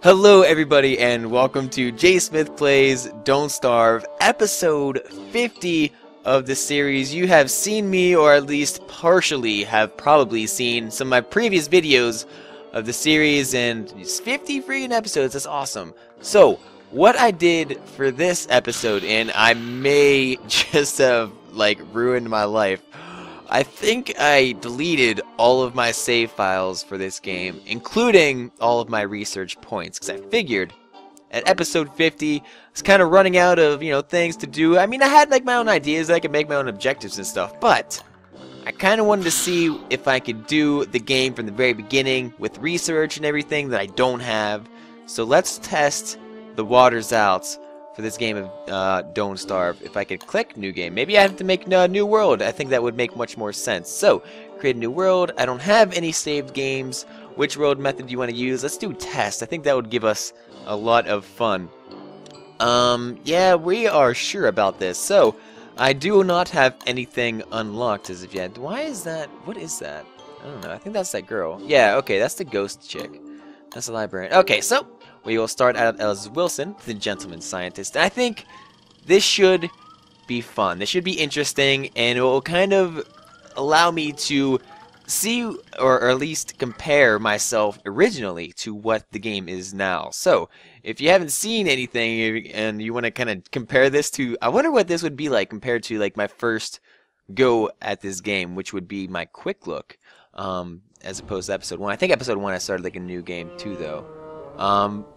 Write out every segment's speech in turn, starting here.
Hello everybody and welcome to JSmith Plays Don't Starve, episode 50 of the series. You have seen me, or at least partially have probably seen some of my previous videos of the series, and it's 50 freaking episodes. That's awesome. So, what I did for this episode, and I may just have ruined my life, I think I deleted all of my save files for this game, including all of my research points, because I figured at episode 50, I was kind of running out of, things to do. I mean, I had my own ideas, I could make my own objectives and stuff, but I kind of wanted to see if I could do the game from the very beginning with research and everything that I don't have. So let's test the waters out for this game of Don't Starve. If I could click New Game, maybe I have to make a new world. I think that would make much more sense. So, create a new world. I don't have any saved games. Which world method do you want to use? Let's do test. I think that would give us a lot of fun. Yeah, we are sure about this. So, I do not have anything unlocked as of yet. Why is that? What is that? I don't know. I think that's that girl. Yeah, okay, that's the ghost chick. That's the librarian. Okay, so we will start out as Wilson, the gentleman scientist. I think this should be fun. This should be interesting, and it will kind of allow me to see, or at least compare myself originally to what the game is now. So, if you haven't seen anything and you want to kind of compare this to, I wonder what this would be like compared to my first go at this game, which would be my quick look, as opposed to episode 1. I think episode 1 I started a new game too, though.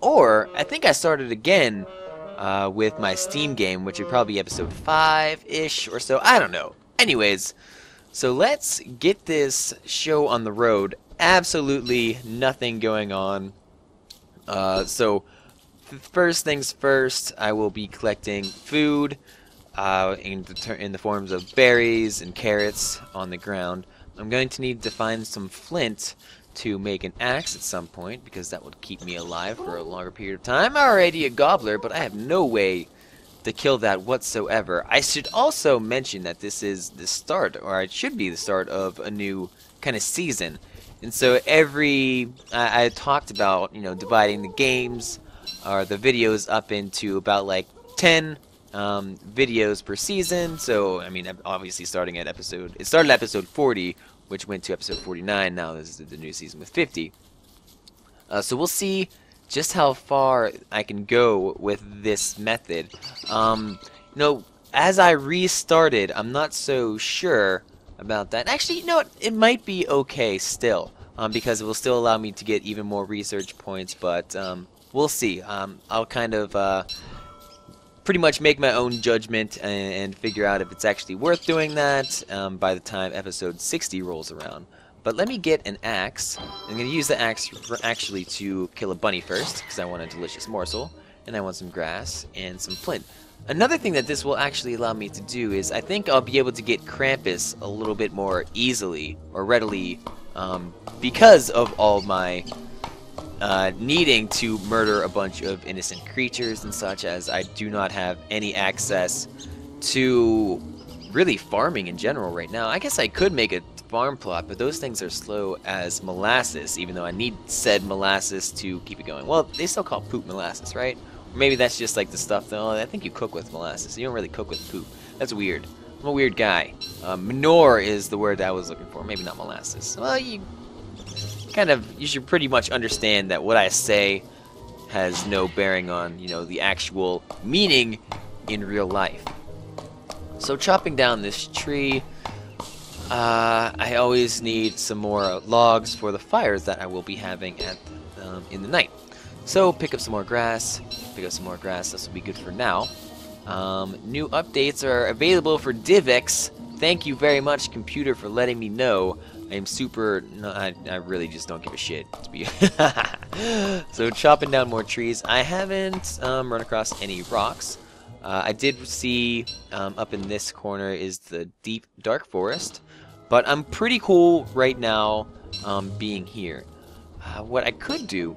Or I think I started again with my Steam game, which would probably be episode 5-ish or so. I don't know. Anyways, so let's get this show on the road. Absolutely nothing going on. So first things first, I will be collecting food in the forms of berries and carrots on the ground. I'm going to need to find some flint to make an axe at some point, because that would keep me alive for a longer period of time. I'm already a gobbler, but I have no way to kill that whatsoever. I should also mention that this is the start, or it should be the start of a new kind of season. And so I talked about, dividing the games, or the videos up into about 10 videos per season. So, I mean, obviously it started at episode 40, which went to episode 49. Now this is the new season with 50. So we'll see just how far I can go with this method. As I restarted, I'm not so sure about that. Actually, it might be okay still, because it will still allow me to get even more research points, but we'll see. I'll kind of pretty much make my own judgment and figure out if it's actually worth doing that by the time episode 60 rolls around. But let me get an axe. I'm going to use the axe actually to kill a bunny first, because I want a delicious morsel, and I want some grass and some flint. Another thing that this will actually allow me to do is I think I'll be able to get Krampus a little bit more easily or readily, because of all my needing to murder a bunch of innocent creatures and such, as I do not have any access to really farming in general right now. I guess I could make a farm plot, but those things are slow as molasses, even though I need said molasses to keep it going. Well, they still call poop molasses, right? Or maybe that's just the stuff that, I think you cook with molasses. You don't really cook with poop. That's weird. I'm a weird guy. Manure is the word that I was looking for. Maybe not molasses. Well, you should pretty much understand that what I say has no bearing on, the actual meaning in real life. So chopping down this tree, I always need some more logs for the fires that I will be having in the night. So pick up some more grass, this will be good for now. New updates are available for DivX. Thank you very much, computer, for letting me know. I really just don't give a shit. So chopping down more trees. I haven't run across any rocks. I did see up in this corner is the deep dark forest, but I'm pretty cool right now being here. What I could do,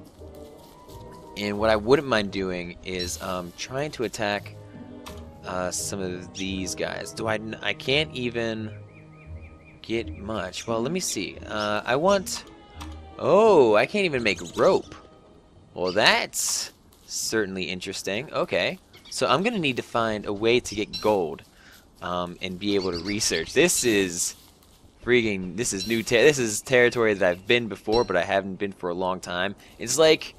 and what I wouldn't mind doing, is trying to attack some of these guys. I can't even get much. Well, let me see. I can't even make rope. Well, that's certainly interesting. Okay. So I'm going to need to find a way to get gold and be able to research. This is this is territory that I've been before, but I haven't been for a long time. It's like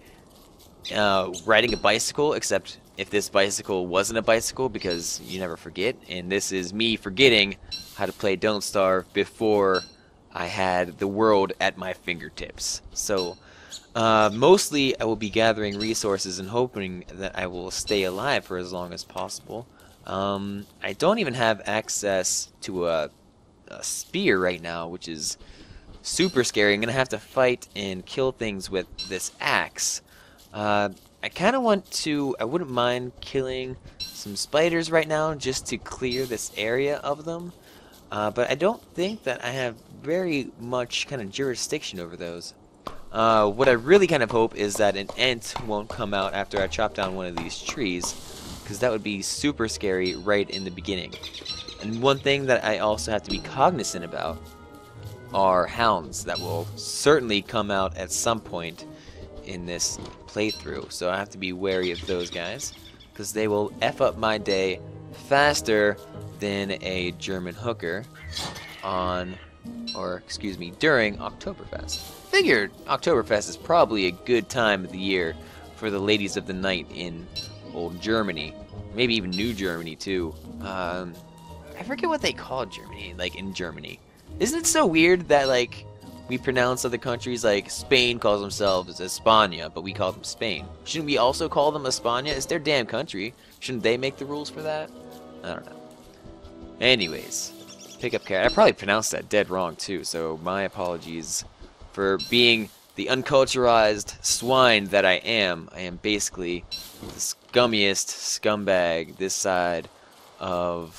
riding a bicycle, except if this bicycle wasn't a bicycle, because you never forget. And this is me forgetting how to play Don't Starve before I had the world at my fingertips. So mostly I will be gathering resources and hoping that I will stay alive for as long as possible. I don't even have access to a spear right now, which is super scary. I'm gonna have to fight and kill things with this axe. I kind of want to. I wouldn't mind killing some spiders right now just to clear this area of them. But I don't think that I have very much kind of jurisdiction over those. What I really kind of hope is that an ant won't come out after I chop down one of these trees, because that would be super scary right in the beginning. And one thing that I also have to be cognizant about are hounds that will certainly come out at some point in this playthrough. So I have to be wary of those guys, because they will F up my day faster than a German hooker during Oktoberfest. Figured Oktoberfest is probably a good time of the year for the ladies of the night in old Germany. Maybe even New Germany too. I forget what they call Germany, like in Germany. Isn't it so weird that like we pronounce other countries, like Spain calls themselves España, but we call them Spain? Shouldn't we also call them España? It's their damn country. Shouldn't they make the rules for that? I don't know. Anyways, pick up carrot. I probably pronounced that dead wrong too, so my apologies for being the unculturized swine that I am. I am basically the scummiest scumbag this side of,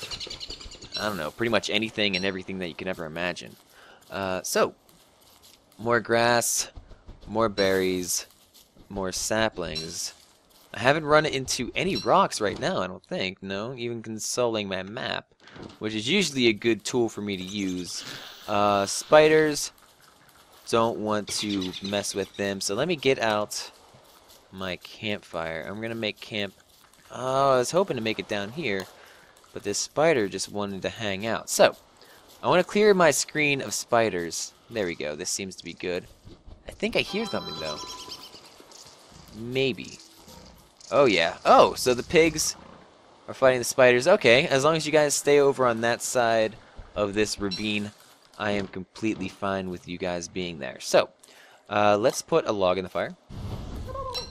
I don't know, pretty much anything and everything that you can ever imagine. So, more grass, more berries, more saplings. I haven't run into any rocks right now, I don't think. No, even consulting my map, which is usually a good tool for me to use. Spiders, don't want to mess with them, so let me get out my campfire. I'm gonna make camp. Oh, I was hoping to make it down here, but this spider just wanted to hang out. So, I want to clear my screen of spiders. There we go. This seems to be good. I think I hear something, though. Maybe. Oh, yeah. Oh, so the pigs are fighting the spiders. Okay, as long as you guys stay over on that side of this ravine, I am completely fine with you guys being there. So, let's put a log in the fire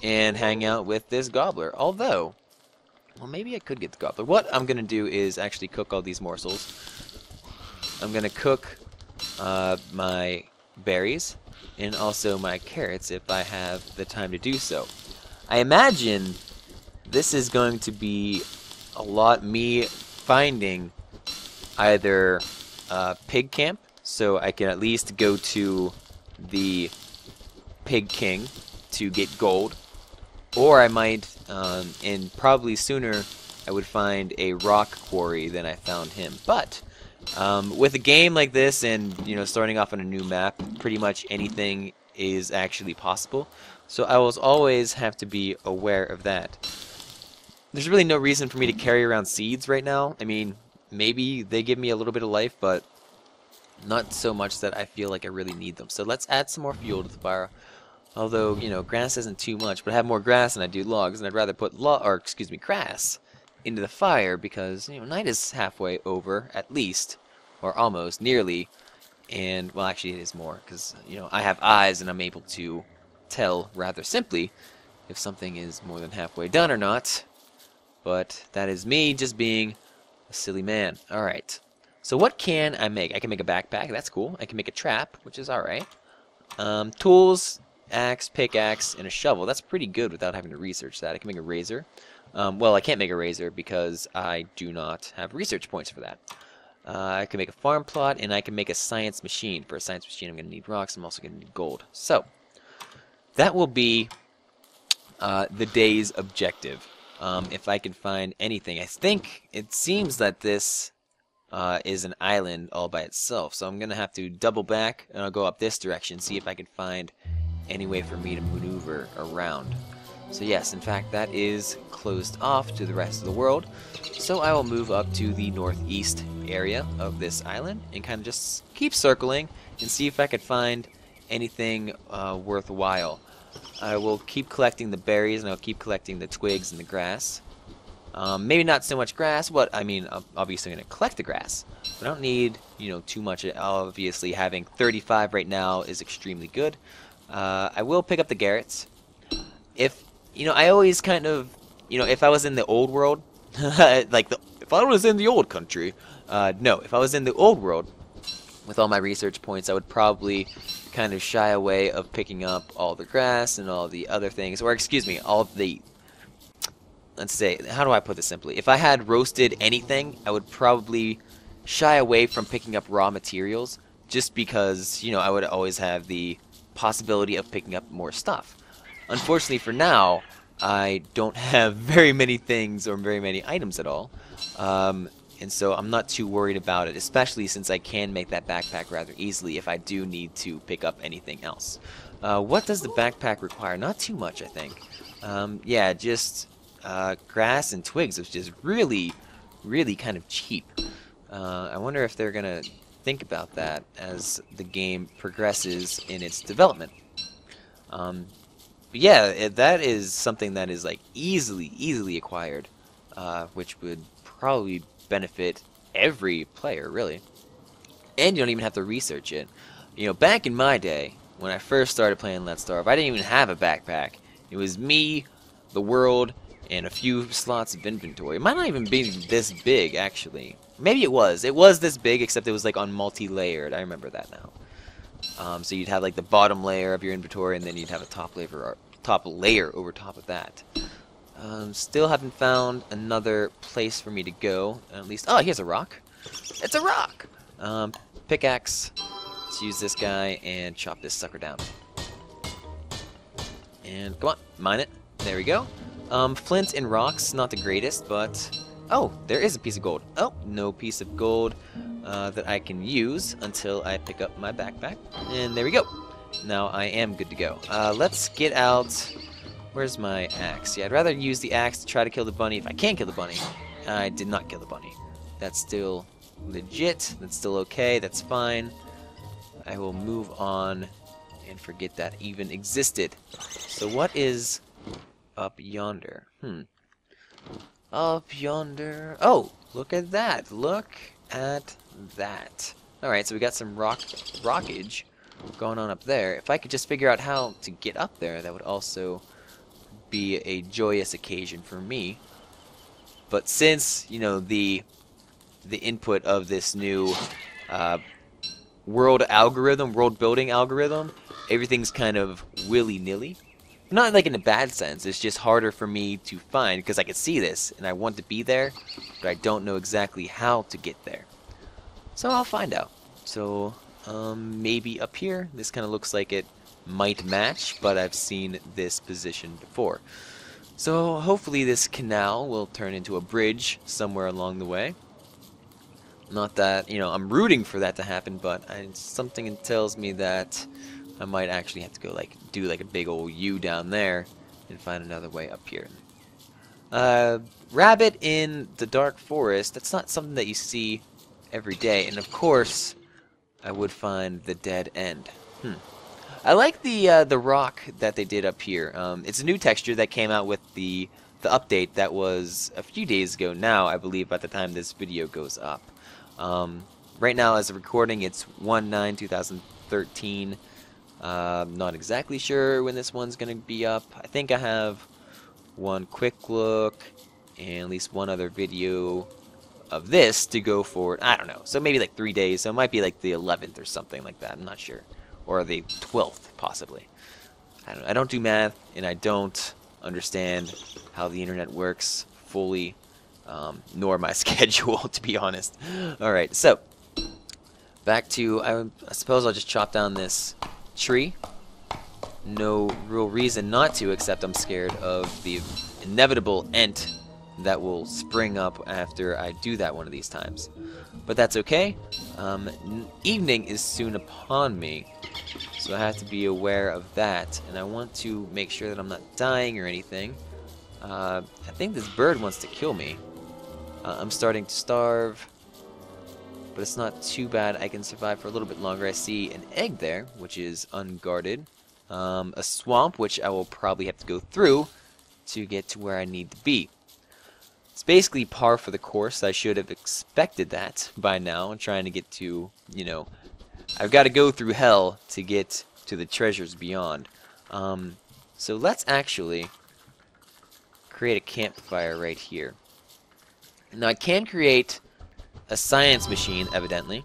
and hang out with this gobbler. Although, well, maybe I could get the gobbler. What I'm going to do is actually cook all these morsels. I'm going to cook my berries and also my carrots if I have the time to do so. I imagine this is going to be a lot me finding either pig camp, so I can at least go to the Pig King to get gold, or I might, and probably sooner, I would find a rock quarry than I found him. But with a game like this, and you know, starting off on a new map, pretty much anything is actually possible. So I will always have to be aware of that. There's really no reason for me to carry around seeds right now. I mean, maybe they give me a little bit of life, but not so much that I feel like I really need them. So let's add some more fuel to the fire. Although, you know, grass isn't too much, but I have more grass than I do logs, and I'd rather put grass into the fire because, you know, night is halfway over, at least, or almost, nearly, and, well, actually it is more, because, you know, I have eyes and I'm able to tell rather simply if something is more than halfway done or not, but that is me just being a silly man. Alright, so what can I make? I can make a backpack, that's cool. I can make a trap, which is alright. Tools, axe, pickaxe, and a shovel. That's pretty good without having to research that. I can make a razor. Well, I can't make a razor because I do not have research points for that. I can make a farm plot, and I can make a science machine. For a science machine, I'm going to need rocks. I'm also going to need gold. So, that will be the day's objective. If I can find anything. I think it seems that this is an island all by itself. So I'm going to have to double back, and I'll go up this direction, see if I can find any way for me to maneuver around. So yes, in fact, that is closed off to the rest of the world. So I will move up to the northeast area of this island and kind of just keep circling and see if I could find anything worthwhile. I will keep collecting the berries and I'll keep collecting the twigs and the grass. Maybe not so much grass, but I mean, I'm obviously going to collect the grass. But I don't need, too much. Obviously, having 35 right now is extremely good. I will pick up the Garrets. If, I always kind of, if I was in the old world, if I was in the old country, no, if I was in the old world, with all my research points, I would probably kind of shy away of picking up all the grass and all the other things, or excuse me, all of the, let's say, how do I put this simply? If I had roasted anything, I would probably shy away from picking up raw materials, just because, I would always have the possibility of picking up more stuff. Unfortunately for now, I don't have very many things or very many items at all, and so I'm not too worried about it, especially since I can make that backpack rather easily if I do need to pick up anything else. What does the backpack require? Not too much, I think. Yeah, just grass and twigs, which is really, really kind of cheap. I wonder if they're going to think about that as the game progresses in its development. But yeah, that is something that is like easily acquired, which would probably benefit every player, really. And you don't even have to research it. Back in my day, when I first started playing Let's Starve, I didn't even have a backpack. It was me, the world, and a few slots of inventory. It might not even be this big, actually. Maybe it was. It was this big, except it was like on multi-layered. I remember that now. So you'd have like the bottom layer of your inventory, and then you'd have a top layer over top of that. Still haven't found another place for me to go. At least, oh, here's a rock. It's a rock! Pickaxe. Let's use this guy and chop this sucker down. And come on, mine it. There we go. Flint and rocks, not the greatest, but... Oh, there is a piece of gold. Oh, no piece of gold that I can use until I pick up my backpack. And there we go. Now I am good to go. Let's get out... Where's my axe? Yeah, I'd rather use the axe to try to kill the bunny if I can kill the bunny. I did not kill the bunny. That's still legit. That's still okay. That's fine. I will move on and forget that even existed. So what is up yonder? Up yonder. Oh, look at that. Look at that. Alright, so we got some rockage going on up there. If I could just figure out how to get up there, that would also be a joyous occasion for me. But since, the input of this new world building algorithm, everything's kind of willy-nilly. Not like in a bad sense, it's just harder for me to find, because I can see this, and I want to be there, but I don't know exactly how to get there. So I'll find out. So, maybe up here, this kind of looks like it might match, but I've seen this position before. So hopefully this canal will turn into a bridge somewhere along the way. Not that, I'm rooting for that to happen, but something tells me that I might actually have to go do a big old U down there and find another way up here. Rabbit in the dark forest, that's not something that you see every day, and of course I would find the dead end. I like the rock that they did up here. It's a new texture that came out with the update that was a few days ago now, I believe, by the time this video goes up. Right now, as a recording, it's 1/9/2013. Not exactly sure when this one's going to be up. I think I have one quick look and at least one other video of this to go forward. I don't know. So maybe like 3 days. So it might be like the 11th or something like that. I'm not sure. Or the 12th, possibly. I don't do math, and I don't understand how the internet works fully, nor my schedule, to be honest. Alright, so, back to, I suppose I'll just chop down this tree. No real reason not to, except I'm scared of the inevitable ent that will spring up after I do that one of these times. But that's okay. Evening is soon upon me. So I have to be aware of that, and I want to make sure that I'm not dying or anything. I think this bird wants to kill me. I'm starting to starve, but it's not too bad. I can survive for a little bit longer. I see an egg there, which is unguarded. A swamp, which I will probably have to go through to get to where I need to be. It's basically par for the course. I should have expected that by now. I'm trying to get to, you know, I've got to go through hell to get to the treasures beyond. So let's actually create a campfire right here. Now I can create a science machine, evidently,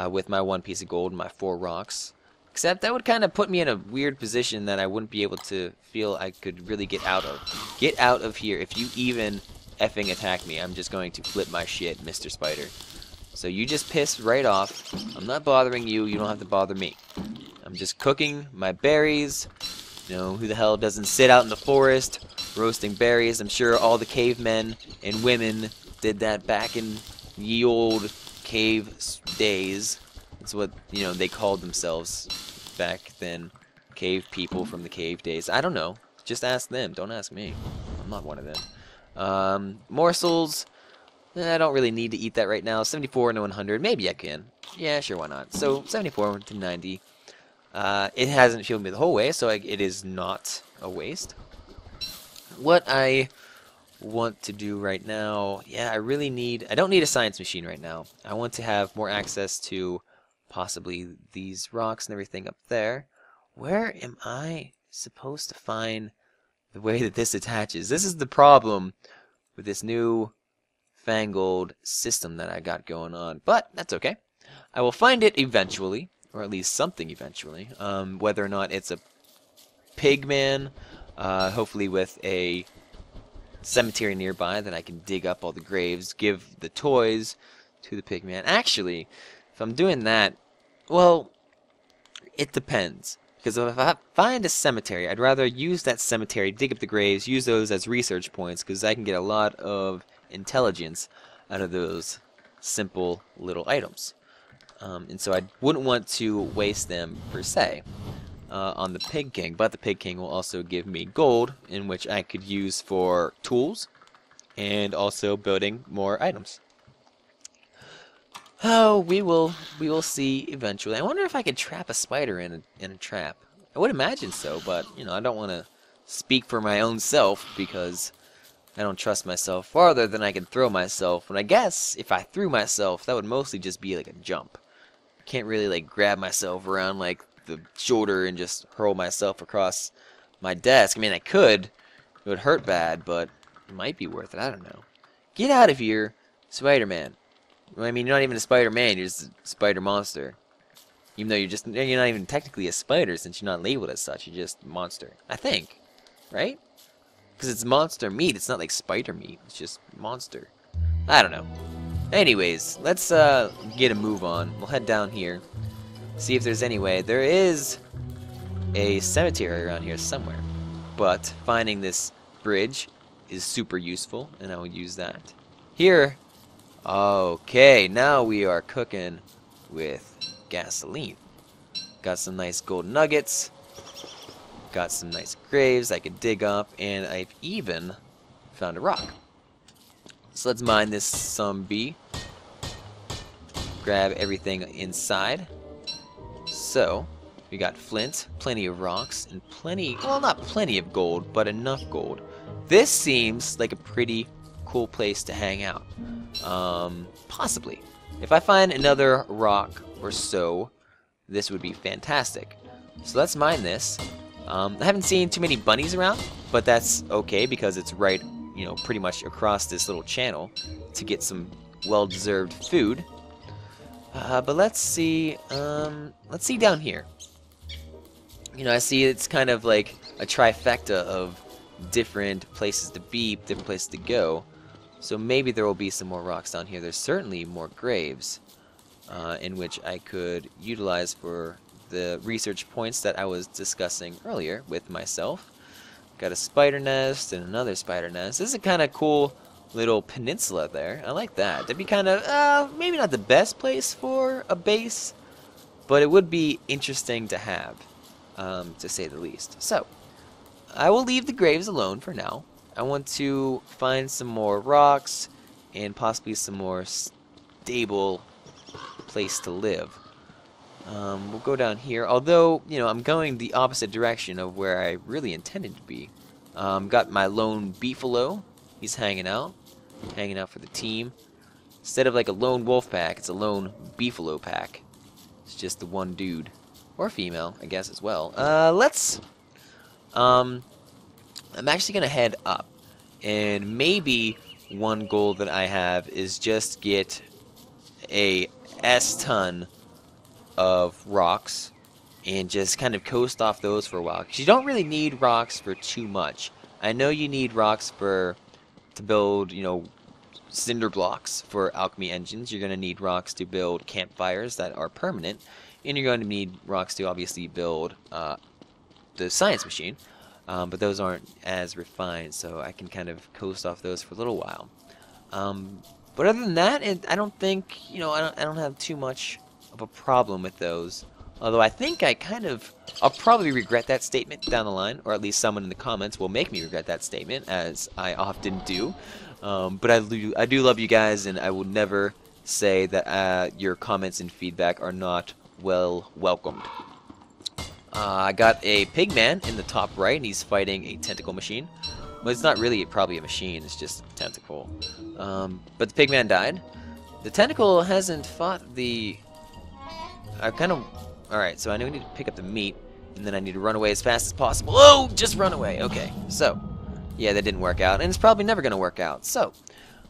with my 1 piece of gold and my 4 rocks. Except that would kind of put me in a weird position that I wouldn't be able to feel I could really get out of. Get out of here. If you even effing attack me, I'm just going to flip my shit, Mr. Spider. So you just piss right off. I'm not bothering you. You don't have to bother me. I'm just cooking my berries. You know, who the hell doesn't sit out in the forest roasting berries? I'm sure all the cavemen and women did that back in ye old cave days. That's what, you know, they called themselves back then. Cave people from the cave days. I don't know. Just ask them. Don't ask me. I'm not one of them. Morsels. I don't really need to eat that right now. 74 to 100. Maybe I can. Yeah, sure, why not? So, 74 to 90. It hasn't fueled me the whole way, so it is not a waste. What I want to do right now, yeah, I don't need a science machine right now. I want to have more access to possibly these rocks and everything up there. Where am I supposed to find the way that this attaches? This is the problem with this new fangled system that I got going on, but that's okay. I will find it eventually, or at least something eventually. Whether or not it's a pig man, hopefully with a cemetery nearby that I can dig up all the graves, give the toys to the pig man. Actually, if I'm doing that, well, it depends. Because if I find a cemetery, I'd rather use that cemetery, dig up the graves, use those as research points, because I can get a lot of intelligence out of those simple little items. And so I wouldn't want to waste them per se on the Pig King, but the Pig King will also give me gold, in which I could use for tools and also building more items. Oh, we will see eventually. I wonder if I could trap a spider in a trap. I would imagine so, but you know, I don't want to speak for my own self because I don't trust myself farther than I can throw myself. And I guess if I threw myself, that would mostly just be like a jump. I can't really like grab myself around like the shoulder and just hurl myself across my desk. I mean, I could. It would hurt bad, but it might be worth it. I don't know. Get out of here, Spider-Man. I mean, you're not even a Spider-Man, you're just a spider monster. Even though you're not even technically a spider since you're not labeled as such, you're just a monster. I think. Right? Because it's monster meat, it's not like spider meat, it's just monster. I don't know. Anyways, let's get a move on. We'll head down here. See if there's any way. There is a cemetery around here somewhere. But finding this bridge is super useful, and I will use that. Here. Okay, now we are cooking with gasoline. Got some nice gold nuggets. Got some nice graves I could dig up, and I've even found a rock. So let's mine this some bee. Grab everything inside. So, we got flint, plenty of rocks, and plenty, well, not plenty of gold, but enough gold. This seems like a pretty cool place to hang out. Possibly. If I find another rock or so, this would be fantastic. So let's mine this. I haven't seen too many bunnies around, but that's okay because it's right, you know, pretty much across this little channel to get some well-deserved food. But let's see down here. You know, I see it's kind of like a trifecta of different places to be, different places to go. So maybe there will be some more rocks down here. There's certainly more graves in which I could utilize for the research points that I was discussing earlier with myself. Got a spider nest and another spider nest. This is a kind of cool little peninsula there. I like that. That'd be kind of, maybe not the best place for a base, but it would be interesting to have, to say the least. So, I will leave the graves alone for now. I want to find some more rocks and possibly some more stable place to live. We'll go down here, although, you know, I'm going the opposite direction of where I really intended to be. Got my lone beefalo. He's hanging out for the team. Instead of like a lone wolf pack, it's a lone beefalo pack. It's just the one dude. Or female, I guess, as well. I'm actually going to head up. And maybe one goal that I have is just get a S-ton of rocks and just kind of coast off those for a while. Because you don't really need rocks for too much. I know you need rocks to build, you know, cinder blocks for alchemy engines. You're going to need rocks to build campfires that are permanent. And you're going to need rocks to obviously build the science machine. But those aren't as refined, so I can kind of coast off those for a little while. But other than that, I don't think, you know, I don't have too much of a problem with those. Although I think I'll probably regret that statement down the line, or at least someone in the comments will make me regret that statement, as I often do. But I do love you guys, and I will never say that your comments and feedback are not well welcomed. I got a pigman in the top right, and he's fighting a tentacle machine. Well, it's not really probably a machine, it's just a tentacle. But the pigman died. The tentacle hasn't fought the... Alright, so I know I need to pick up the meat, and then I need to run away as fast as possible. Oh, just run away. Okay, so, yeah, that didn't work out, and it's probably never going to work out. So,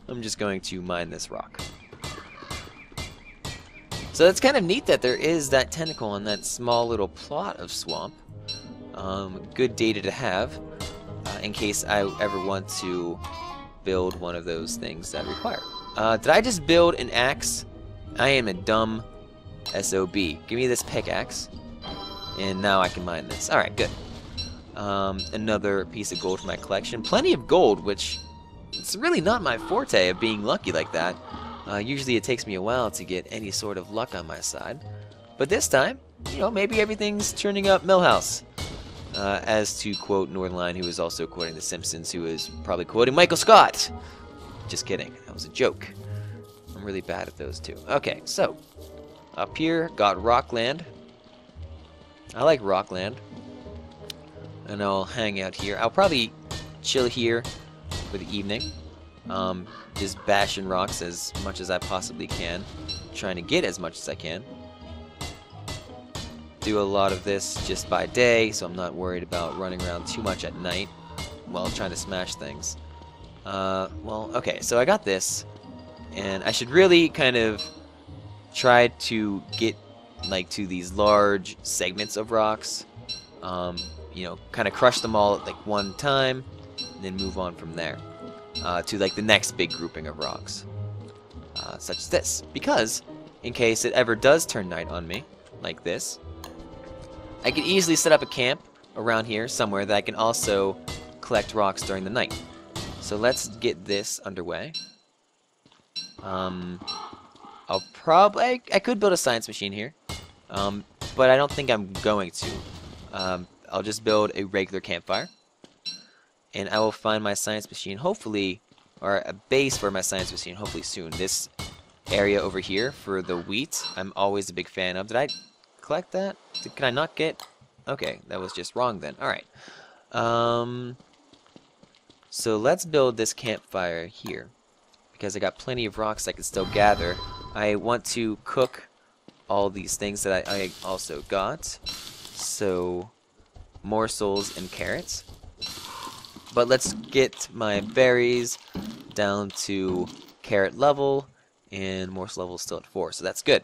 I'm just going to mine this rock. So it's kind of neat that there is that tentacle on that small little plot of swamp. Good data to have in case I ever want to build one of those things that require. Did I just build an axe? I am a dumb SOB. Give me this pickaxe, and now I can mine this. Alright, good. Another piece of gold for my collection. Plenty of gold, which it's really not my forte of being lucky like that. Usually it takes me a while to get any sort of luck on my side. But this time, you know, maybe everything's turning up Millhouse. As to quote Northline, who is also quoting The Simpsons, who is probably quoting Michael Scott. Just kidding. That was a joke. I'm really bad at those two. Okay, so up here, got Rockland. I like Rockland. And I'll hang out here. I'll probably chill here for the evening. Just bashing rocks as much as I possibly can. Trying to get as much as I can. Do a lot of this just by day, so I'm not worried about running around too much at night while trying to smash things. Well, okay, so I got this. And I should really kind of try to get like to these large segments of rocks. You know, kind of crush them all at like one time, and then move on from there. To like the next big grouping of rocks, such as this, because in case it ever does turn night on me, like this, I can easily set up a camp around here somewhere that I can also collect rocks during the night. So let's get this underway. I could build a science machine here, but I don't think I'm going to. I'll just build a regular campfire. And I will find my science machine, hopefully, or a base for my science machine, hopefully soon. This area over here for the wheat, I'm always a big fan of. Did I collect that? Can I not get? Okay, that was just wrong then. Alright. So let's build this campfire here. Because I got plenty of rocks I can still gather. I want to cook all these things that I also got. So, morsels and carrots. But let's get my berries down to carrot level, and morsel level is still at 4, so that's good.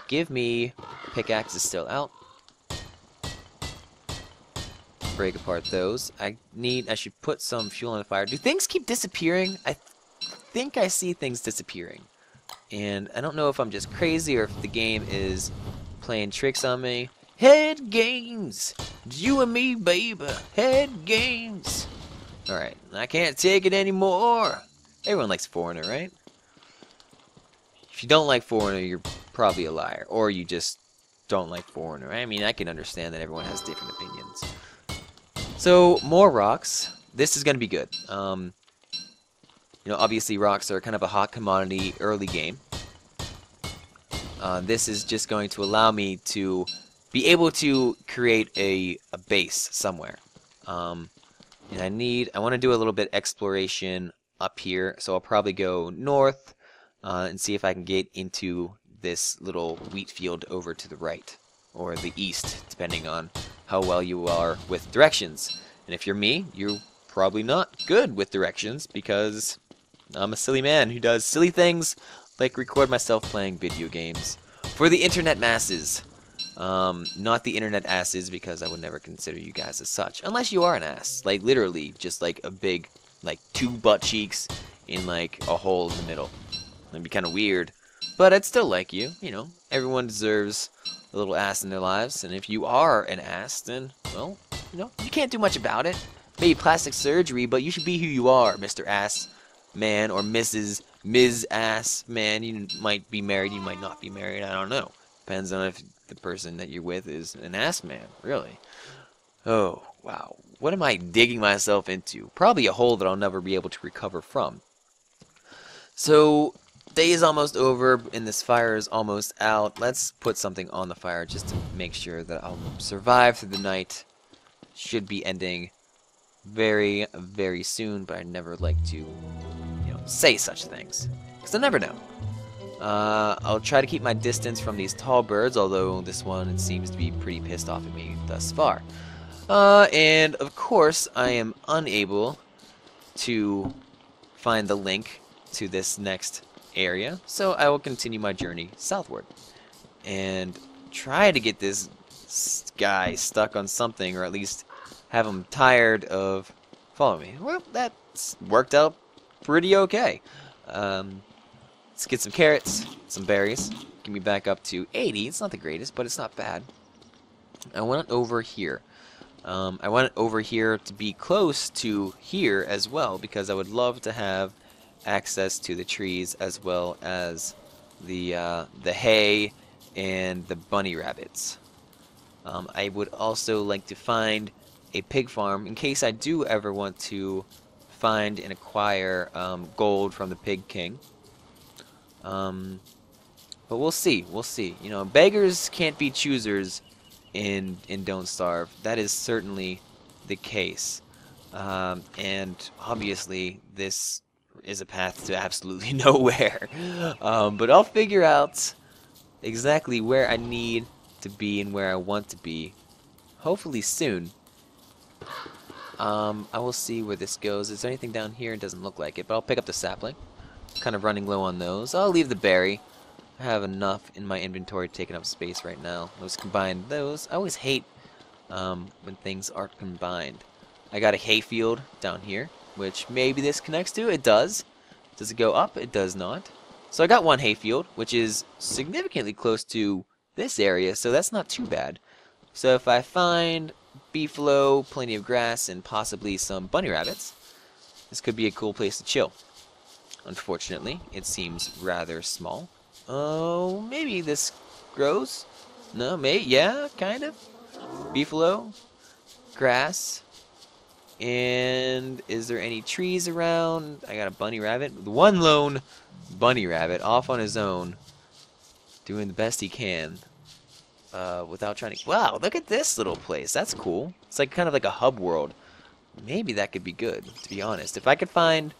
Give me pickaxe is still out. Break apart those. I should put some fuel on the fire. Do things keep disappearing? I think I see things disappearing, and I don't know if I'm just crazy or if the game is playing tricks on me. Head games! You and me, baby. Head games! Alright, I can't take it anymore. Everyone likes Foreigner, right? If you don't like Foreigner, you're probably a liar. Or you just don't like Foreigner. I mean, I can understand that everyone has different opinions. So, more rocks. This is going to be good. You know, obviously rocks are kind of a hot commodity early game. This is just going to allow me to be able to create a base somewhere. And I want to do a little bit exploration up here, so I'll probably go north and see if I can get into this little wheat field over to the right, or the east, depending on how well you are with directions. And if you're me, you're probably not good with directions, because I'm a silly man who does silly things like record myself playing video games for the internet masses. Not the internet asses, because I would never consider you guys as such, unless you are an ass, like literally just like a big, like 2 butt cheeks in like a hole in the middle. That'd be kind of weird, but I'd still like you. You know, everyone deserves a little ass in their lives, and if you are an ass, then, well, you know, you can't do much about it. Maybe plastic surgery, but you should be who you are, Mr. Ass Man, or Ms. Ass Man. You might be married, you might not be married, I don't know. Depends on if the person that you're with is an ass man, really. Oh, wow. What am I digging myself into? Probably a hole that I'll never be able to recover from. So, day is almost over, and this fire is almost out. Let's put something on the fire just to make sure that I'll survive through the night. Should be ending very, very soon, but I never like to, you know, say such things, because I never know. I'll try to keep my distance from these tall birds, although this one seems to be pretty pissed off at me thus far. And of course, I am unable to find the link to this next area, so I will continue my journey southward and try to get this guy stuck on something, or at least have him tired of following me. Well, that's worked out pretty okay. Let's get some carrots, some berries. Get me back up to 80. It's not the greatest, but it's not bad. I want it over here. I want it over here to be close to here as well, because I would love to have access to the trees as well as the hay and the bunny rabbits. I would also like to find a pig farm in case I do ever want to find and acquire gold from the Pig King. But we'll see. We'll see. You know, beggars can't be choosers in Don't Starve. That is certainly the case. And obviously, this is a path to absolutely nowhere. But I'll figure out exactly where I need to be and where I want to be. Hopefully soon. I will see where this goes. Is there anything down here? It doesn't look like it, but I'll pick up the sapling. Kind of running low on those. I'll leave the berry. I have enough in my inventory taking up space right now. Let's combine those. I always hate when things aren't combined. I got a hayfield down here, which maybe this connects to. It does. Does it go up? It does not. So I got one hayfield, which is significantly close to this area, so that's not too bad. So if I find beefalo, plenty of grass, and possibly some bunny rabbits, this could be a cool place to chill. Unfortunately, it seems rather small. Oh, maybe this grows? No, yeah, kind of. Beefalo, grass, and is there any trees around? I got a bunny rabbit. One lone bunny rabbit off on his own, doing the best he can. Without trying to... Wow, look at this little place. That's cool. It's like kind of like a hub world. Maybe that could be good, to be honest. If I could find,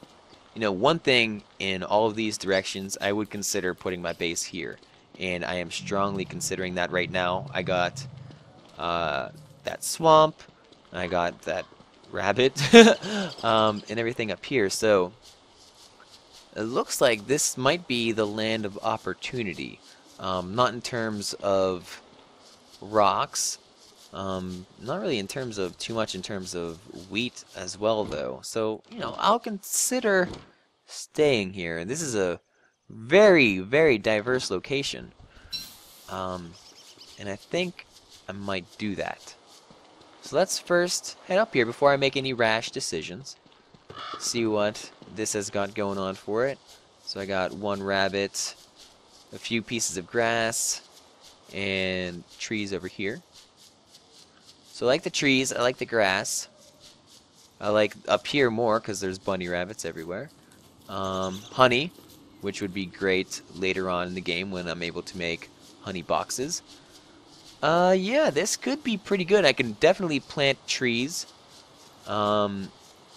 you know, one thing in all of these directions, I would consider putting my base here. And I am strongly considering that right now. I got that swamp. I got that rabbit. And everything up here. So, it looks like this might be the land of opportunity. Not in terms of rocks, not really in terms of too much in terms of wheat as well, though. So, you know, I'll consider staying here. This is a very, very diverse location, and I think I might do that. So let's first head up here before I make any rash decisions. See what this has got going on for it. So I got one rabbit, a few pieces of grass, and trees over here. So I like the trees, I like the grass. I like up here more because there's bunny rabbits everywhere. Honey, which would be great later on in the game when I'm able to make honey boxes. Yeah, this could be pretty good. I can definitely plant trees. I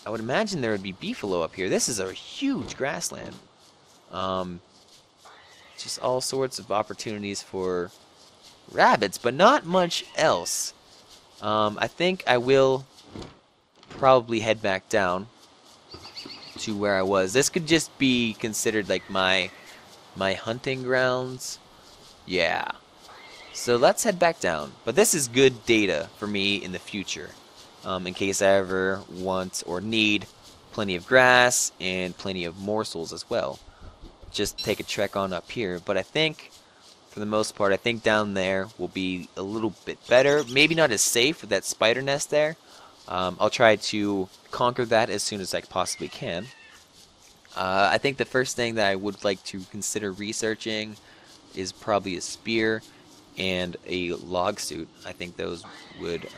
would imagine there would be beefalo up here. This is a huge grassland. Just all sorts of opportunities for rabbits, but not much else. I think I will probably head back down to where I was. This could just be considered like my hunting grounds. Yeah. So let's head back down. But this is good data for me in the future, in case I ever want or need plenty of grass and plenty of morsels as well. Just take a trek on up here. But I think, for the most part, I think down there will be a little bit better. Maybe not as safe with that spider nest there. I'll try to conquer that as soon as I possibly can. I think the first thing that I would like to consider researching is probably a spear and a log suit. I think those would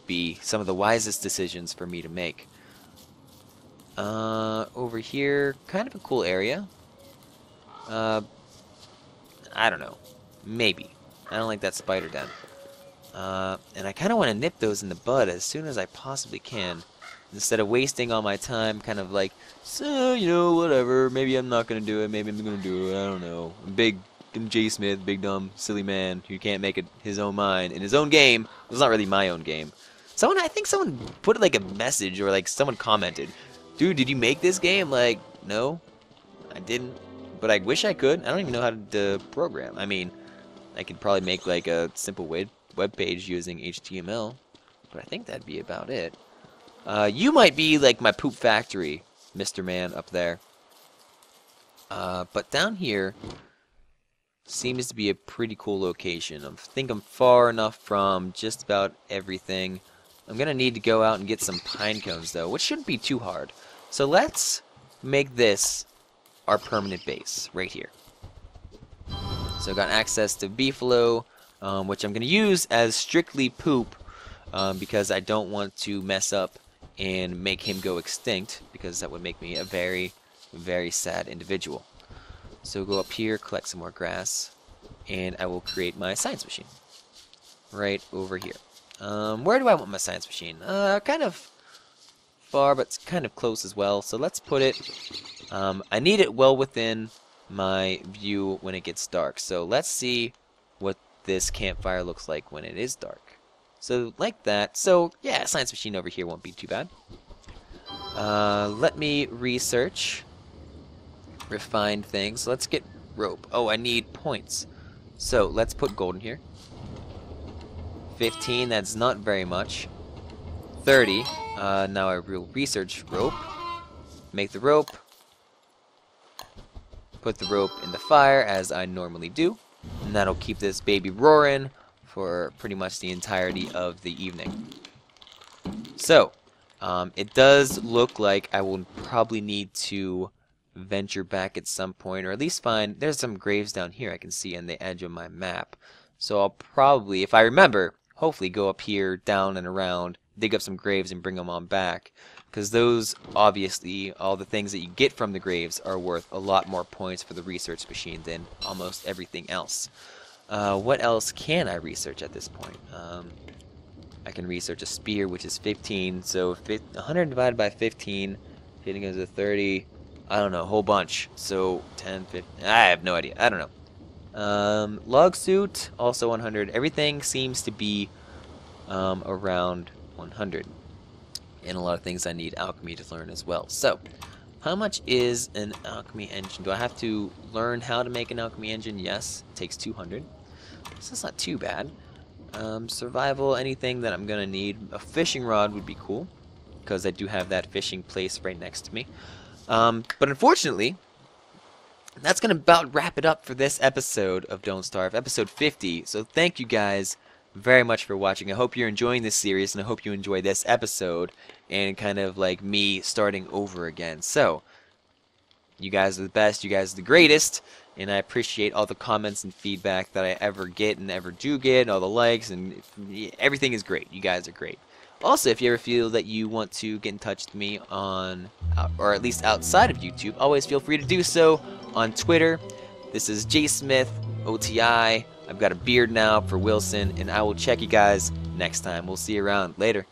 be some of the wisest decisions for me to make. Over here, kind of a cool area. I don't know. Maybe. I don't like that spider den. And I kind of want to nip those in the bud as soon as I possibly can, instead of wasting all my time kind of like, so, you know, whatever, maybe I'm not going to do it, maybe I'm going to do it, I don't know. Big JSmith, big dumb silly man who can't make it his own mind in his own game. It's not really my own game. I think someone put like a message, or like someone commented, dude, did you make this game? Like, no, I didn't, but I wish I could. I don't even know how to program. I mean, I could probably make like a simple web page using HTML, but I think that'd be about it. You might be like my poop factory, Mr. Man up there. But down here seems to be a pretty cool location. I think I'm far enough from just about everything. I'm gonna need to go out and get some pine cones though, which shouldn't be too hard. So let's make this our permanent base right here. So I've got access to beefalo, which I'm going to use as strictly poop, because I don't want to mess up and make him go extinct, because that would make me a very, very sad individual. So go up here, collect some more grass, and I will create my science machine right over here. Where do I want my science machine? Kind of far, but it's kind of close as well. So let's put it, I need it well within my view when it gets dark. So let's see what this campfire looks like when it is dark. So like that. So yeah, science machine over here won't be too bad. Let me research, refine things. So let's get rope. Oh, I need points. So let's put gold in here. 15, that's not very much. 30. Now I will research rope. Make the rope. Put the rope in the fire as I normally do. And that'll keep this baby roaring for pretty much the entirety of the evening. So, it does look like I will probably need to venture back at some point, or at least find, there's some graves down here I can see on the edge of my map. So I'll probably, if I remember, hopefully go up here, down and around, dig up some graves and bring them on back. Because those, obviously, all the things that you get from the graves are worth a lot more points for the research machine than almost everything else. What else can I research at this point? I can research a spear, which is 15. So 100 divided by 15, hitting goes to 30. I don't know, a whole bunch. So 10, 15, I have no idea. I don't know. Log suit, also 100. Everything seems to be around 100. And a lot of things I need alchemy to learn as well. So, how much is an alchemy engine? Do I have to learn how to make an alchemy engine? Yes, it takes 200. So that's not too bad. Survival, anything that I'm going to need. A fishing rod would be cool, because I do have that fishing place right next to me. But unfortunately, that's going to about wrap it up for this episode of Don't Starve, episode 50. So thank you guys very much for watching. I hope you're enjoying this series, and I hope you enjoy this episode and kind of like me starting over again. So, you guys are the best, you guys are the greatest, and I appreciate all the comments and feedback that I ever get and ever do get, all the likes, and everything is great. You guys are great. Also, if you ever feel that you want to get in touch with me on, or at least outside of YouTube, always feel free to do so on Twitter. This is JSmith, OTI. I've got a beard now for Wilson, and I will check you guys next time. We'll see you around. Later.